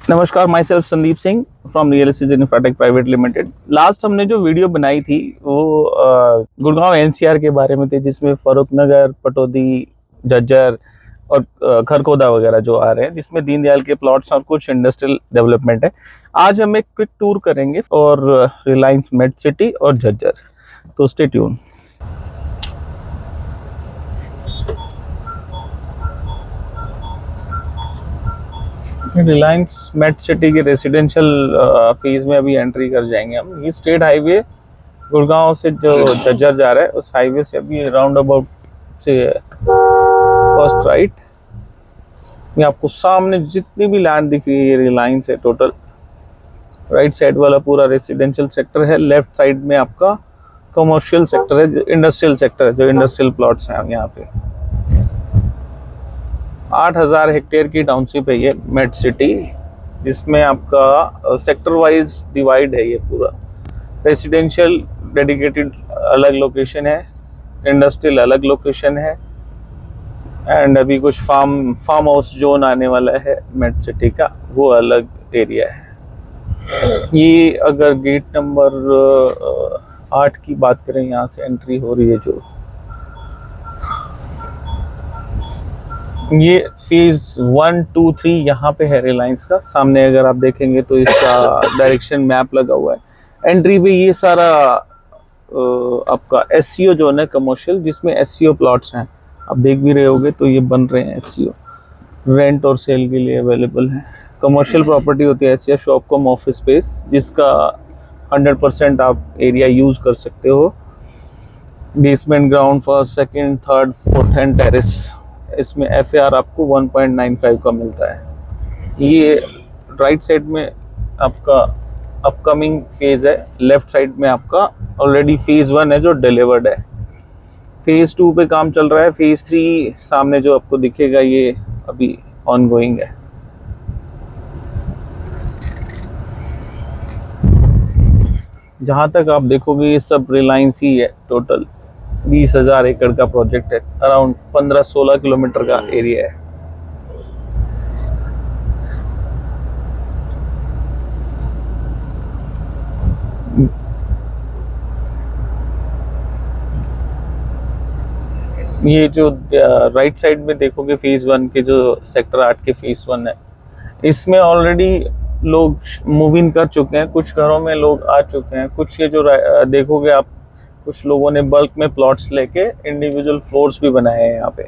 नमस्कार, my self Sandeep Singh from real estate Infratech private limited. Last हमने जो वीडियो बनाई थी वो गुड़गांव एनसीआर के बारे में थी, जिसमें फरूख नगर, पटौदी, झज्जर और खरकोदा वगैरह जो आ रहे हैं, जिसमें दीनदयाल के प्लॉट्स और कुछ इंडस्ट्रियल डेवलपमेंट है। आज हम एक क्विक टूर करेंगे और रिलायंस मेट सिटी और झज्जर, तो stay tuned. Reliance Met City के रेसिडेंशियल फेज में अभी एंट्री कर जाएंगे हम। ये स्टेट हाईवे गुड़गांव से जो झज्जर जा रहा है, उस हाईवे से अभी राउंड अबाउट से फर्स्ट राइट में आपको सामने जितनी भी लैंड दिख रही है, ये रिलायंस है। टोटल राइट साइड वाला पूरा रेसिडेंशियल सेक्टर है, लेफ्ट साइड में आपका कमर्शियल सेक्टर है, इंडस्ट्रियल सेक्टर है, जो इंडस्ट्रियल प्लॉट्स हैं यहाँ पे। 8000 हेक्टेयर की टाउनशिप है ये मेट सिटी, जिसमें आपका सेक्टर वाइज डिवाइड है। ये पूरा रेसिडेंशियल डेडिकेटेड अलग लोकेशन है, इंडस्ट्रियल अलग लोकेशन है, एंड अभी कुछ फार्म हाउस जोन आने वाला है मेट सिटी का, वो अलग एरिया है। ये अगर गेट नंबर 8 की बात करें, यहाँ से एंट्री हो रही है जो, ये फेज 1, 2, 3 यहाँ पे है रिलायंस का। सामने अगर आप देखेंगे तो इसका डायरेक्शन मैप लगा हुआ है। एंट्री पे ये सारा आपका एससीओ जोन है, कमर्शियल, जिसमें एससीओ प्लॉट्स हैं। आप देख भी रहे होगे तो ये बन रहे हैं एससीओ, रेंट और सेल के लिए अवेलेबल है। कमर्शियल प्रॉपर्टी होती है एससीओ, शॉप कम ऑफिस स्पेस, जिसका 100% आप एरिया यूज कर सकते हो। Basement, ground, first, second, third, fourth and terrace. इसमें एफएआर आपको 1.95 का मिलता है। ये राइट साइड में आपका अपकमिंग फेज है, लेफ्ट साइड में आपका ऑलरेडी फेज 1 है जो डिलीवर्ड है। फेज 2 पे काम चल रहा है, फेज 3 सामने जो आपको दिखेगा ये अभी ऑनगोइंग है। जहां तक आप देखोगे ये सब रिलायंस ही है। टोटल 20,000 एकड़ का प्रोजेक्ट है, अराउंड 15-16 किलोमीटर का एरिया है। ये जो राइट साइड में देखोगे फेज 1 के जो सेक्टर 8 के फेज 1 है, इसमें ऑलरेडी लोग मूव इन कर चुके हैं, कुछ घरों में लोग आ चुके हैं। कुछ ये जो देखोगे आप, कुछ लोगों ने बल्क में प्लॉट्स लेके इंडिविजुअल फ्लोर्स भी बनाए हैं। यहाँ पे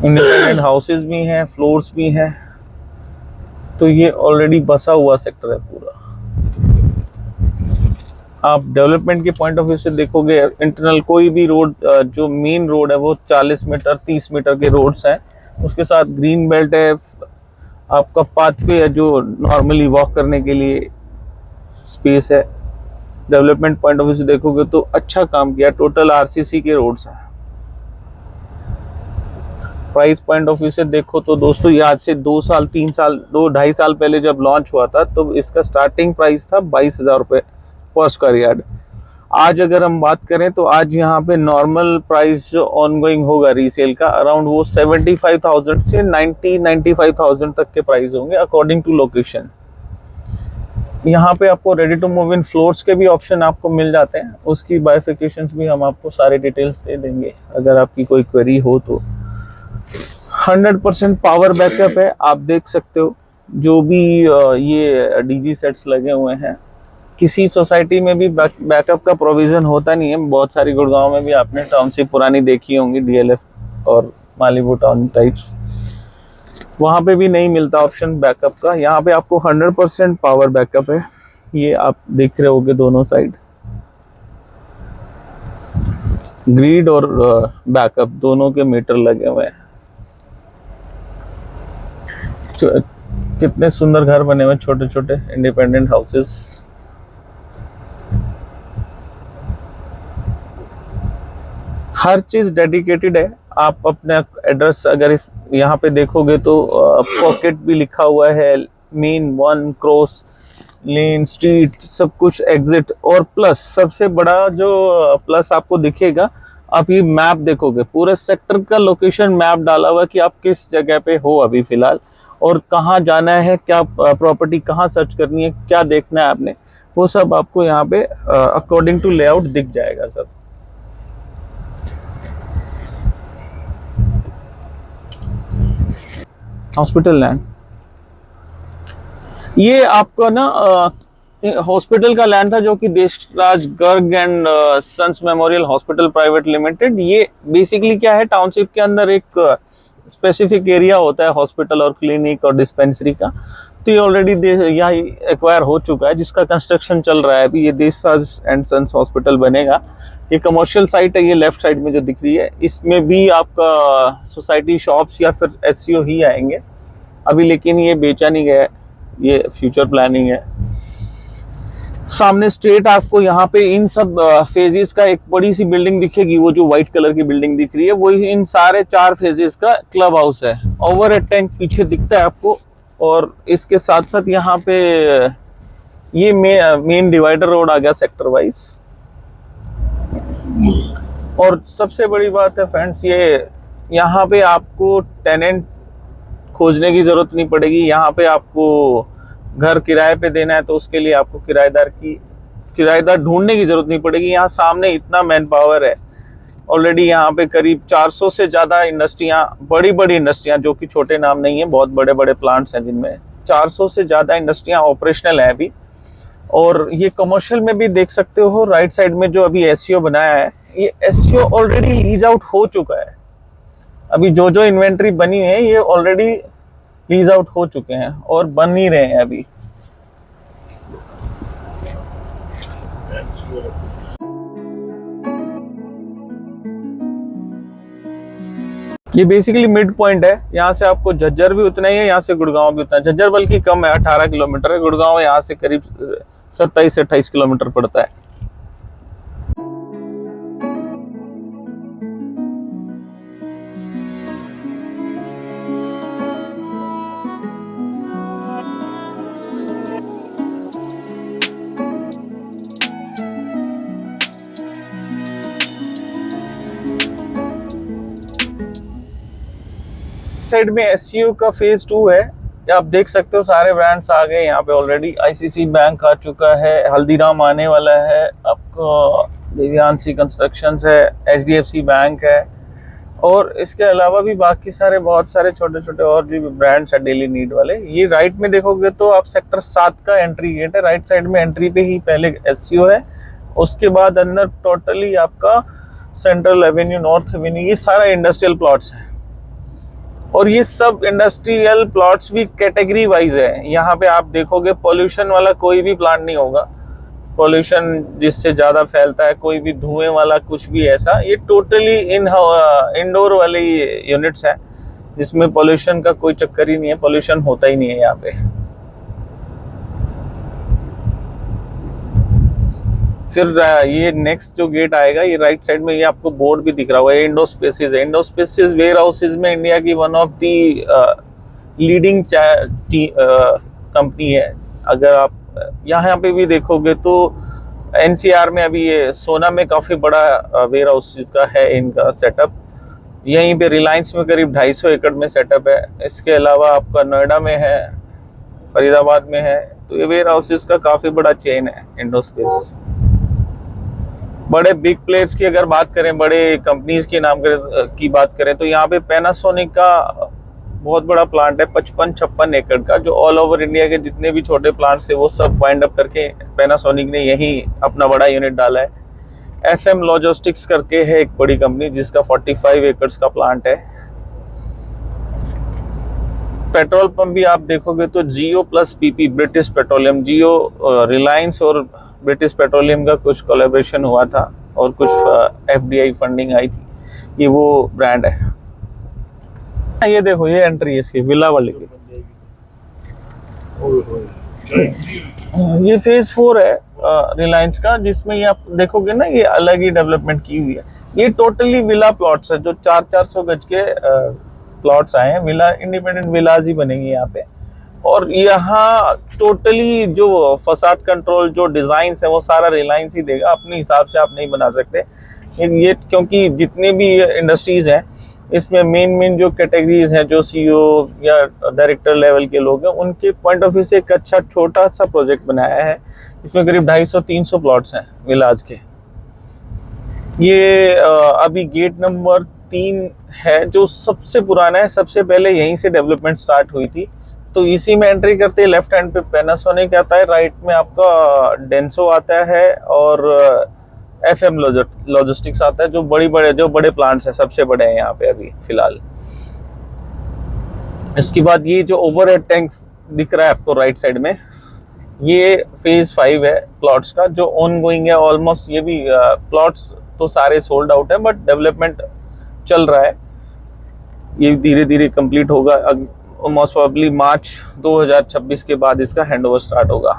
इंडिपेंडेंट हाउसेस भी हैं, फ्लोर्स भी हैं, तो ये ऑलरेडी बसा हुआ सेक्टर है पूरा। आप डेवलपमेंट के पॉइंट ऑफ व्यू से देखोगे, इंटरनल कोई भी रोड, जो मेन रोड है वो 40 मीटर 30 मीटर के रोड्स हैं। उसके साथ ग्रीन बेल्ट है, आपका पाथवे है जो नॉर्मली वॉक करने के लिए स्पेस है। डेवलपमेंट पॉइंट ऑफ व्यू से देखोगे तो अच्छा काम किया। टोटल आरसीसी के रोड्स हैं। प्राइस पॉइंट ऑफ व्यू से देखो तो दोस्तों, ये आज से 2 साल 3 साल 2-2.5 साल पहले जब लॉन्च हुआ था, तो इसका स्टार्टिंग प्राइस था 22,000 रुपये पर स्क्वायर यार्ड। आज अगर हम बात करें तो आज यहाँ पे नॉर्मल प्राइस जो ऑनगोइंग होगा रीसेल का, अराउंड वो 75,000 से 90-95,000 तक के प्राइस होंगे, अकॉर्डिंग टू लोकेशन। यहाँ पे आपको ready to move in floors के भी ऑप्शन आपको मिल जाते हैं, उसकी बाइफिकेशंस भी हम आपको सारे डिटेल्स दे देंगे अगर आपकी कोई क्वेरी हो तो। 100% पावर बैकअप है, आप देख सकते हो। जो भी ये डीजी सेट्स लगे हुए हैं, किसी सोसाइटी में भी बैकअप का प्रोविजन होता नहीं है। बहुत सारी गुड़गांव में भी आपने टाउनशिप पुरानी देखी होंगी, डीएलएफ और मालीवुड टाउन टाइप्स, वहाँ पे भी नहीं मिलता ऑप्शन बैकअप का। यहाँ पे आपको 100% पावर बैकअप है। ये आप देख रहे होगे दोनों साइड, ग्रिड और बैकअप दोनों के मीटर लगे हुए हैं। कितने सुंदर घर बने हुए, छोटे छोटे इंडिपेंडेंट हाउसेस। हर चीज डेडिकेटेड है। आप अपने एड्रेस अगर इस यहाँ पे देखोगे तो पॉकेट भी लिखा हुआ है, मेन 1 क्रॉस लेन, स्ट्रीट, सब कुछ, एग्जिट, और प्लस सबसे बड़ा जो प्लस आपको दिखेगा, आप ये मैप देखोगे, पूरे सेक्टर का लोकेशन मैप डाला हुआ है कि आप किस जगह पे हो अभी फिलहाल, और कहाँ जाना है, क्या प्रॉपर्टी कहाँ सर्च करनी है, क्या देखना है आपने, वो सब आपको यहाँ पे अकॉर्डिंग टू लेआउट दिख जाएगा सब। हॉस्पिटल लैंड, ये आपका ना हॉस्पिटल का लैंड था जो कि Deshraj Garg and sons memorial hospital private limited. ये बेसिकली क्या है, टाउनशिप के अंदर एक स्पेसिफिक एरिया होता है हॉस्पिटल और क्लिनिक और डिस्पेंसरी का। तो ये ऑलरेडी यहाँ एक्वायर हो चुका है, जिसका कंस्ट्रक्शन चल रहा है अभी। ये देशराज एंड सन्स हॉस्पिटल बनेगा। ये कमर्शियल साइट है, ये लेफ्ट साइड में जो दिख रही है, इसमें भी आपका सोसाइटी, शॉप्स या फिर एससीओ ही आएंगे अभी, लेकिन ये बेचा नहीं गया है, ये फ्यूचर प्लानिंग है। सामने स्ट्रेट आपको यहाँ पे इन सब फेजेस का एक बड़ी सी बिल्डिंग दिखेगी, वो जो व्हाइट कलर की बिल्डिंग दिख रही है वो इन सारे 4 फेजेस का क्लब हाउस है। ओवरहेड टैंक पीछे दिखता है आपको, और इसके साथ साथ यहाँ पे ये मेन डिवाइडर रोड आ गया सेक्टर वाइज। और सबसे बड़ी बात है फ्रेंड्स, ये यहाँ पे आपको टेनेंट खोजने की जरूरत नहीं पड़ेगी। यहाँ पे आपको घर किराए पे देना है तो उसके लिए आपको किराएदार ढूंढने की जरूरत नहीं पड़ेगी। यहाँ सामने इतना मैन पावर है ऑलरेडी। यहाँ पे करीब 400 से ज्यादा इंडस्ट्रियाँ, बड़ी बड़ी इंडस्ट्रियाँ, जो कि छोटे नाम नहीं है, बहुत बड़े बड़े प्लांट्स हैं जिनमें 400 से ज्यादा इंडस्ट्रियाँ ऑपरेशनल है अभी। और ये कमर्शियल में भी देख सकते हो, राइट साइड में जो अभी एससीओ बनाया है, ये एससीओ ऑलरेडी लीज आउट हो चुका है। अभी जो जो इन्वेंट्री बनी है ये ऑलरेडी लीज आउट हो चुके हैं और बन ही रहे हैं अभी। ये बेसिकली मिड पॉइंट है। यहाँ से आपको झज्जर भी उतना ही है, यहाँ से गुड़गांव भी उतना है। झज्जर बल्कि कम है, 18 किलोमीटर है। गुड़गांव यहाँ से करीब 27 से 28 किलोमीटर पड़ता है। साइड में एससीओ का फेज 2 है। आप देख सकते हो सारे ब्रांड्स आ गए यहाँ पे ऑलरेडी। आईसीसी बैंक आ चुका है, हल्दीराम आने वाला है, आपको देव्यांशी कंस्ट्रक्शंस है, एचडीएफसी बैंक है, और इसके अलावा भी बाकी सारे बहुत सारे छोटे छोटे और भी ब्रांड्स है डेली नीड वाले। ये राइट में देखोगे तो आप सेक्टर 7 का एंट्री गेट है। राइट साइड में एंट्री पे ही पहले एससीओ है, उसके बाद अंदर टोटली आपका सेंट्रल एवेन्यू, नॉर्थ एवेन्यू, ये सारा इंडस्ट्रियल प्लॉट्स है। और ये सब इंडस्ट्रियल प्लॉट्स भी कैटेगरी वाइज है। यहाँ पे आप देखोगे पॉल्यूशन वाला कोई भी प्लांट नहीं होगा, पॉल्यूशन जिससे ज़्यादा फैलता है, कोई भी धुएं वाला कुछ भी ऐसा। ये टोटली इंडोर वाली यूनिट्स है जिसमें पॉल्यूशन का कोई चक्कर ही नहीं है, पॉल्यूशन होता ही नहीं है यहाँ पे। फिर ये नेक्स्ट जो गेट आएगा, ये राइट साइड में, ये आपको बोर्ड भी दिख रहा होगा, ये इंडो स्पेसिस है। इंडो स्पेसिस वेयर हाउसेज में इंडिया की one of the leading company है। अगर आप यहाँ पे भी देखोगे तो एनसीआर में अभी ये सोना में काफ़ी बड़ा वेयर हाउसेज का है इनका सेटअप। यहीं पे रिलायंस में करीब 250 एकड़ में सेटअप है। इसके अलावा आपका नोएडा में है, फरीदाबाद में है। तो ये वेयर हाउसेज का काफ़ी बड़ा चेन है इंडो स्पेस। बड़े बिग प्लेयर्स की अगर बात करें, बड़े कंपनीज के नाम की बात करें, तो यहाँ पे पैनासोनिक का बहुत बड़ा प्लांट है 55-56 एकड़ का, जो ऑल ओवर इंडिया के जितने भी छोटे प्लांट्स है वो सब वाइंड अप करके पैनासोनिक ने यही अपना बड़ा यूनिट डाला है। एफएम लॉजिस्टिक्स करके है एक बड़ी कंपनी जिसका 45 एकड़ का प्लांट है। पेट्रोल पंप भी आप देखोगे तो जियो प्लस पीपी, ब्रिटिश पेट्रोलियम, जियो, रिलायंस और ब्रिटिश पेट्रोलियम का कुछ कोलैबोरेशन हुआ था और कुछ एफडीआई फंडिंग आई थी, ये वो ब्रांड है। ये देखो, ये एंट्री है इसकी विला वाले की। ये फेज 4 है रिलायंस का, जिसमें ये आप देखोगे ना, ये अलग ही डेवलपमेंट की हुई है। ये टोटली विला प्लॉट्स है, जो 400 गज के प्लॉट्स आए हैं। विला, इंडिपेंडेंट विलाज ही बनेंगे यहाँ पे। और यहाँ टोटली जो फसाड कंट्रोल, जो डिजाइन है, वो सारा रिलायंस ही देगा, अपने हिसाब से आप नहीं बना सकते ये, क्योंकि जितने भी इंडस्ट्रीज हैं इसमें मेन जो कैटेगरीज हैं, जो सीईओ या डायरेक्टर लेवल के लोग हैं, उनके पॉइंट ऑफ व्यू से एक अच्छा छोटा सा प्रोजेक्ट बनाया है। इसमें करीब 250-300 प्लॉट्स हैं विलाज के। ये अभी गेट नंबर 3 है जो सबसे पुराना है। सबसे पहले यहीं से डेवलपमेंट स्टार्ट हुई थी। तो इसी में एंट्री करते ही लेफ्ट हैंड पे पैनासोनिक आता है, राइट में आपका डेंसो आता है और FM लॉजिस्टिक्स आता है। जो बड़े प्लांट्स हैं, सबसे बड़े हैं यहाँ पे अभी फिलहाल। इसके बाद ये जो ओवरहेड टैंक्स दिख रहा है आपको राइट साइड में, ये फेज 5 है प्लॉट्स का, जो ऑन गोइंग है ऑलमोस्ट। ये भी प्लॉट्स तो सारे सोल्ड आउट है, बट डेवलपमेंट चल रहा है। ये धीरे धीरे कंप्लीट होगा। मोस्ट प्रोबेबली मार्च 2026 के बाद इसका हैंडओवर स्टार्ट होगा।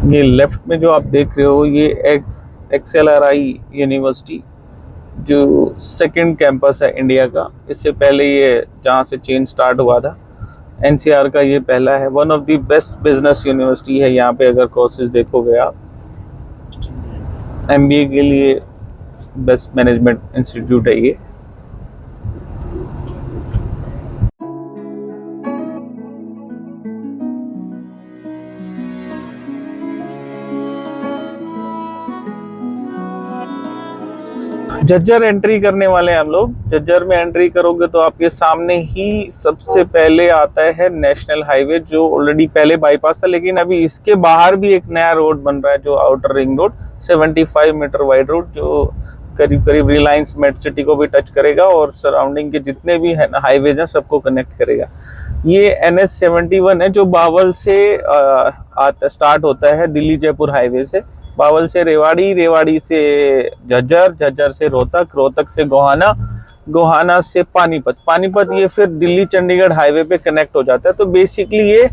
ये लेफ्ट में जो आप देख रहे हो, ये XLRI यूनिवर्सिटी जो सेकंड कैंपस है इंडिया का। इससे पहले ये जहाँ से चेंज स्टार्ट हुआ था, NCR का ये पहला है। One of the best business university है यहाँ पे। अगर कोर्सेज देखोगे आप, MBA के लिए बेस्ट मैनेजमेंट इंस्टीट्यूट है ये। झज्जर एंट्री करने वाले हैं हम लोग। झज्जर में एंट्री करोगे तो आपके सामने ही सबसे पहले आता है नेशनल हाईवे, जो ऑलरेडी पहले बाईपास था, लेकिन अभी इसके बाहर भी एक नया रोड बन रहा है, जो outer ring road, 75 metre wide road, जो करीब करीब रिलायंस मेट सिटी को भी टच करेगा और सराउंडिंग के जितने भी है हाईवेज हैं सबको कनेक्ट करेगा। ये NH71 है, जो बावल से स्टार्ट होता है, दिल्ली जयपुर हाईवे से। बावल से रेवाड़ी, रेवाड़ी से झज्जर, झज्जर से रोहतक, रोहतक से गोहाना, गोहाना से पानीपत, पानीपत ये फिर दिल्ली चंडीगढ़ हाईवे पे कनेक्ट हो जाता है। तो बेसिकली ये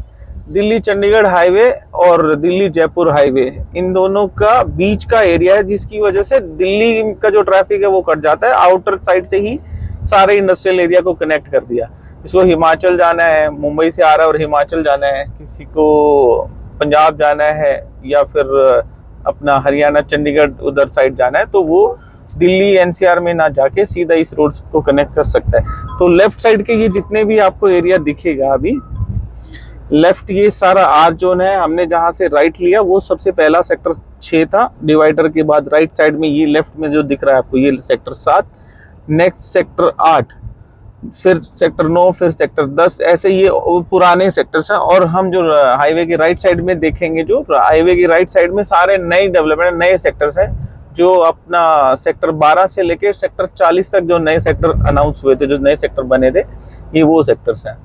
दिल्ली चंडीगढ़ हाईवे और दिल्ली जयपुर हाईवे, इन दोनों का बीच का एरिया है, जिसकी वजह से दिल्ली का जो ट्रैफिक है वो कट जाता है। आउटर साइड से ही सारे इंडस्ट्रियल एरिया को कनेक्ट कर दिया। इसको हिमाचल जाना है, मुंबई से आ रहा है और हिमाचल जाना है, किसी को पंजाब जाना है या फिर अपना हरियाणा चंडीगढ़ उधर साइड जाना है, तो वो दिल्ली NCR में ना जाके सीधा इस रोड को कनेक्ट कर सकता है। तो लेफ्ट साइड के ये जितने भी आपको एरिया दिखेगा अभी लेफ्ट, ये सारा R जोन है। हमने जहां से राइट लिया वो सबसे पहला सेक्टर 6 था। डिवाइडर के बाद राइट साइड में ये लेफ्ट में जो दिख रहा है आपको, ये सेक्टर 7, नेक्स्ट सेक्टर 8, फिर सेक्टर 9, फिर सेक्टर 10, ऐसे ये पुराने सेक्टर्स हैं। और हम जो हाईवे के राइट साइड में देखेंगे, जो हाईवे की राइट साइड में सारे नए डेवलपमेंट, नए सेक्टर्स हैं, जो अपना सेक्टर 12 से लेके सेक्टर 40 तक जो नए सेक्टर अनाउंस हुए थे, जो नए सेक्टर बने थे, ये वो सेक्टर्स हैं।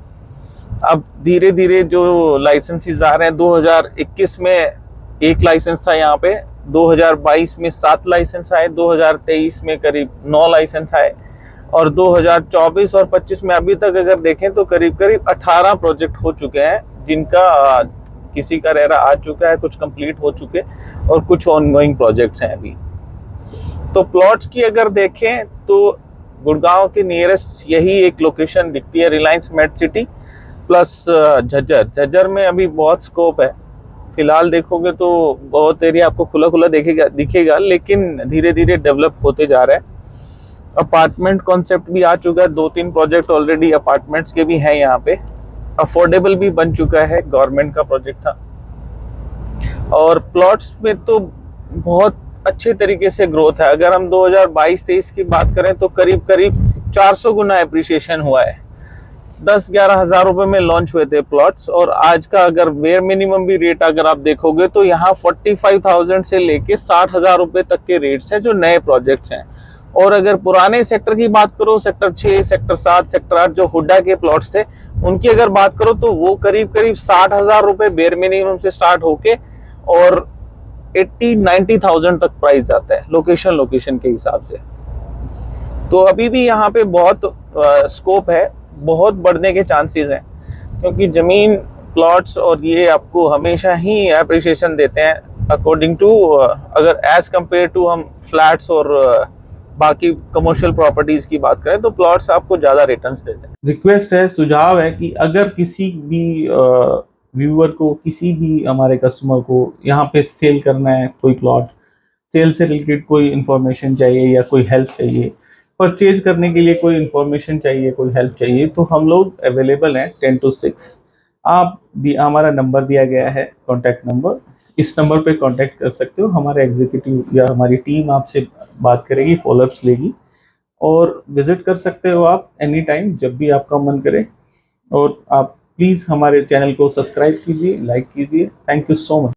अब धीरे धीरे जो लाइसेंसेस आ रहे हैं, 2021 में 1 लाइसेंस था यहाँ पे, 2022 में 7 लाइसेंस आए, 2023 में करीब 9 लाइसेंस आए, और 2024 और 25 में अभी तक अगर देखें तो करीब करीब 18 प्रोजेक्ट हो चुके हैं, जिनका किसी का रेरा आ चुका है, कुछ कंप्लीट हो चुके और कुछ ऑनगोइंग प्रोजेक्ट्स हैं अभी। तो प्लॉट्स की अगर देखें तो गुड़गांव के नियरेस्ट यही एक लोकेशन दिखती है, Reliance Met City plus Jhajjar. Jhajjar में अभी बहुत स्कोप है। फिलहाल देखोगे तो बहुत एरिया आपको खुला खुला दिखेगा, लेकिन धीरे धीरे डेवलप होते जा रहा है। अपार्टमेंट कॉन्सेप्ट भी आ चुका है, 2-3 प्रोजेक्ट ऑलरेडी अपार्टमेंट्स के भी हैं यहाँ पे। अफोर्डेबल भी बन चुका है, गवर्नमेंट का प्रोजेक्ट था। और प्लॉट्स में तो बहुत अच्छे तरीके से ग्रोथ है। अगर हम 2022-23 की बात करें तो करीब करीब 400 गुना एप्रिसिएशन हुआ है। 10-11 हज़ार रुपए में लॉन्च हुए थे प्लॉट्स, और आज का अगर वेयर मिनिमम भी रेट अगर आप देखोगे तो यहाँ 45,000 से लेके 60,000 रुपए तक के रेट्स हैं, जो नए प्रोजेक्ट्स हैं। और अगर पुराने सेक्टर की बात करो, सेक्टर 6, सेक्टर 7, सेक्टर 8 जो हुड्डा के प्लॉट्स थे, उनकी अगर बात करो तो वो करीब करीब 60,000 रुपए बेयर मिनिमम से स्टार्ट होके और 80-90,000 तक प्राइस आता है, लोकेशन के हिसाब से। तो अभी भी यहाँ पे बहुत स्कोप है, बहुत बढ़ने के चांसेस हैं, क्योंकि जमीन, प्लॉट्स और ये आपको हमेशा ही एप्रिसिएशन देते हैं अकॉर्डिंग टू, अगर एज कंपेयर टू हम फ्लैट्स और बाकी कमर्शियल प्रॉपर्टीज की बात करें तो प्लॉट्स आपको ज्यादा रिटर्न्स देते हैं। रिक्वेस्ट है, सुझाव है कि अगर किसी भी व्यूअर को, किसी भी हमारे कस्टमर को यहाँ पे सेल करना है, कोई प्लॉट सेल से रिलेटेड कोई इन्फॉर्मेशन चाहिए या कोई हेल्प चाहिए, परचेज करने के लिए कोई इन्फॉर्मेशन चाहिए, कोई हेल्प चाहिए, तो हम लोग अवेलेबल हैं 10 to 6। हमारा नंबर दिया गया है, कॉन्टैक्ट नंबर, इस नंबर पे कांटेक्ट कर सकते हो। हमारे एग्जीक्यूटिव या हमारी टीम आपसे बात करेगी, फॉलोअप्स लेगी, और विजिट कर सकते हो आप एनी टाइम, जब भी आपका मन करे। और आप प्लीज़ हमारे चैनल को सब्सक्राइब कीजिए, लाइक कीजिए। Thank you so much.